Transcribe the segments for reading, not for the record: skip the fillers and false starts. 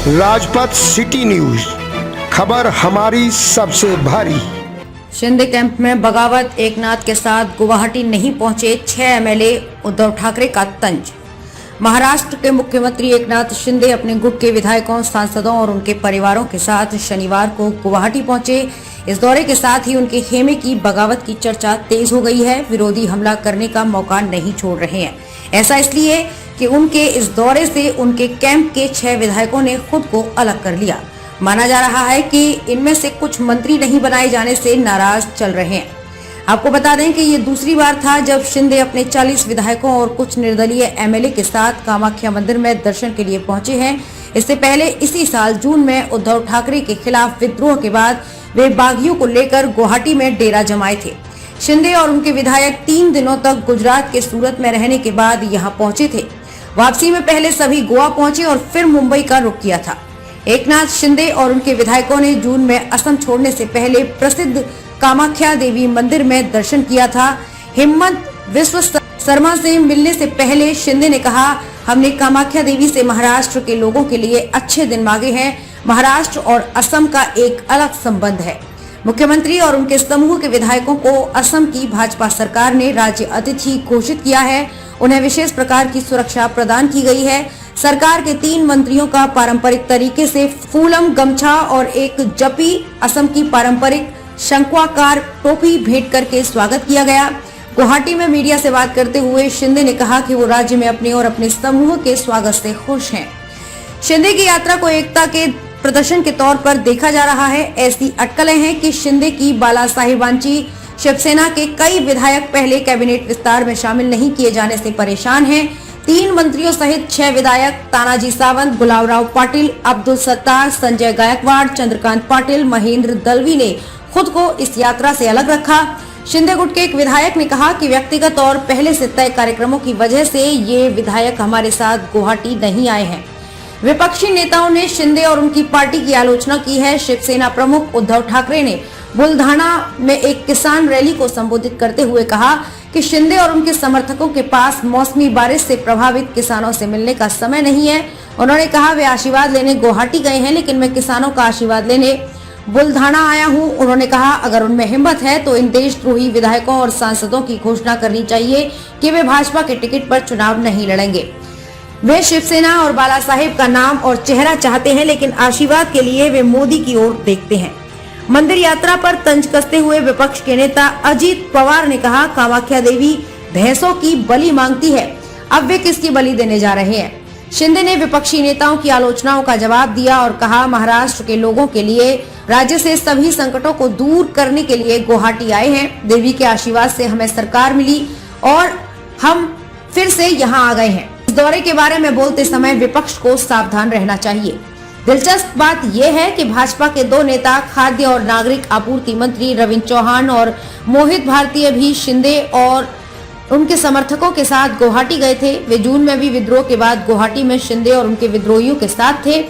Rajpath city news, खबर हमारी सबसे भारी। शिंदे कैंप में बगावत, एकनाथ के साथ गुवाहाटी नहीं पहुंचे 6 एमएलए, उद्धव ठाकरे का तंज। महाराष्ट्र के मुख्यमंत्री एकनाथ शिंदे अपने गुट के विधायकों, सांसदों और उनके परिवारों के साथ शनिवार को गुवाहाटी पहुंचे। इस दौरे के साथ ही उनके खेमे की बगावत की चर्चा तेज हो गई है। विरोधी हमला करने का मौका नहीं छोड़ रहे हैं। ऐसा इसलिए कि उनके इस दौरे से उनके कैंप के 6 विधायकों ने खुद को अलग कर लिया। माना जा रहा है कि इनमें से कुछ मंत्री नहीं बनाए जाने से नाराज चल रहे हैं। आपको बता दें कि ये दूसरी बार था जब शिंदे अपने 40 विधायकों और कुछ निर्दलीय एमएलए के साथ कामाख्या मंदिर में दर्शन के लिए पहुंचे हैं। इससे पहले इसी साल जून में उद्धव ठाकरे के खिलाफ विद्रोह के बाद वे बागियों को लेकर गुवाहाटी में डेरा जमाए थे। शिंदे और उनके विधायक 3 दिनों तक गुजरात के सूरत में रहने के बाद यहां पहुंचे थे। वापसी में पहले सभी गोवा पहुंचे और फिर मुंबई का रुख किया था। एकनाथ शिंदे और उनके विधायकों ने जून में असम छोड़ने से पहले प्रसिद्ध कामाख्या देवी मंदिर में दर्शन किया था। हिम्मत विश्व शर्मा से मिलने से पहले शिंदे ने कहा, हमने कामाख्या देवी से महाराष्ट्र के लोगों के लिए अच्छे दिन मांगे हैं। महाराष्ट्र और असम का एक अलग संबंध है। मुख्यमंत्री और उनके समूह के विधायकों को असम की भाजपा सरकार ने राज्य अतिथि घोषित किया है। उन्हें विशेष प्रकार की सुरक्षा प्रदान की गई है। सरकार के 3 मंत्रियों का पारंपरिक तरीके से फूलम गमछा और एक जपी असम की पारंपरिक शंक्वाकार टोपी भेंट करके स्वागत किया गया। गुवाहाटी में मीडिया से बात करते हुए शिंदे ने कहा कि वो राज्य में अपने और अपने समूह के स्वागत से खुश हैं। शिंदे की यात्रा को एकता के प्रदर्शन के तौर पर देखा जा रहा है। ऐसी अटकलें हैं कि शिंदे की बालासाहेबांची शिवसेना के कई विधायक पहले कैबिनेट विस्तार में शामिल नहीं किए जाने से परेशान हैं। 3 मंत्रियों सहित 6 विधायक तानाजी सावंत, गुलाबराव पाटिल, अब्दुल सत्तार, संजय गायकवाड़, चंद्रकांत पाटिल, महेंद्र दलवी ने खुद को इस यात्रा से अलग रखा। शिंदे गुट के एक विधायक ने कहा कि व्यक्तिगत और पहले से तय कार्यक्रमों की वजह से ये विधायक हमारे साथ गुवाहाटी नहीं आए हैं। विपक्षी नेताओं ने शिंदे और उनकी पार्टी की आलोचना की है। शिवसेना प्रमुख उद्धव ठाकरे ने बुलढाना में एक किसान रैली को संबोधित करते हुए कहा कि शिंदे और उनके समर्थकों के पास मौसमी बारिश से प्रभावित किसानों से मिलने का समय नहीं है। उन्होंने कहा, वे आशीर्वाद लेने गुवाहाटी गए हैं, लेकिन मैं किसानों का आशीर्वाद लेने बुलढाना आया हूं। उन्होंने कहा, अगर उनमें हिम्मत है तो इन देशद्रोही विधायकों और सांसदों की घोषणा करनी चाहिए कि वे भाजपा के टिकट पर चुनाव नहीं लड़ेंगे। वे शिवसेना और बाला साहेब का नाम और चेहरा चाहते हैं, लेकिन आशीर्वाद के लिए वे मोदी की ओर देखते हैं। मंदिर यात्रा पर तंज कसते हुए विपक्ष के नेता अजीत पवार ने कहा, कामाख्या देवी भैंसों की बलि मांगती है, अब वे किसकी बलि देने जा रहे हैं। शिंदे ने विपक्षी नेताओं की आलोचनाओं का जवाब दिया और कहा, महाराष्ट्र के लोगों के लिए राज्य से सभी संकटों को दूर करने के लिए गुवाहाटी आए हैं। देवी के आशीर्वाद से हमें सरकार मिली और हम फिर से यहाँ आ गए हैं। इस दौरे के बारे में बोलते समय विपक्ष को सावधान रहना चाहिए। दिलचस्प बात यह है कि भाजपा के 2 नेता खाद्य और नागरिक आपूर्ति मंत्री रविंद्र चौहान और मोहित भारतीय भी शिंदे और उनके समर्थकों के साथ गुवाहाटी गए थे। वे जून में भी विद्रोह के बाद गुवाहाटी में शिंदे और उनके विद्रोहियों के साथ थे।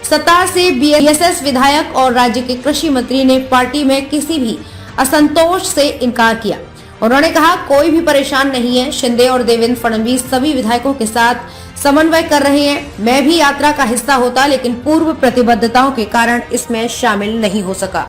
सत्तार से बीएसएस विधायक और राज्य के कृषि मंत्री ने पार्टी में किसी भी असंतोष से इनकार किया। उन्होंने कहा, कोई भी परेशान नहीं है। शिंदे और देवेंद्र फडणवीस सभी विधायकों के साथ समन्वय कर रहे हैं। मैं भी यात्रा का हिस्सा होता, लेकिन पूर्व प्रतिबद्धताओं के कारण इसमें शामिल नहीं हो सका।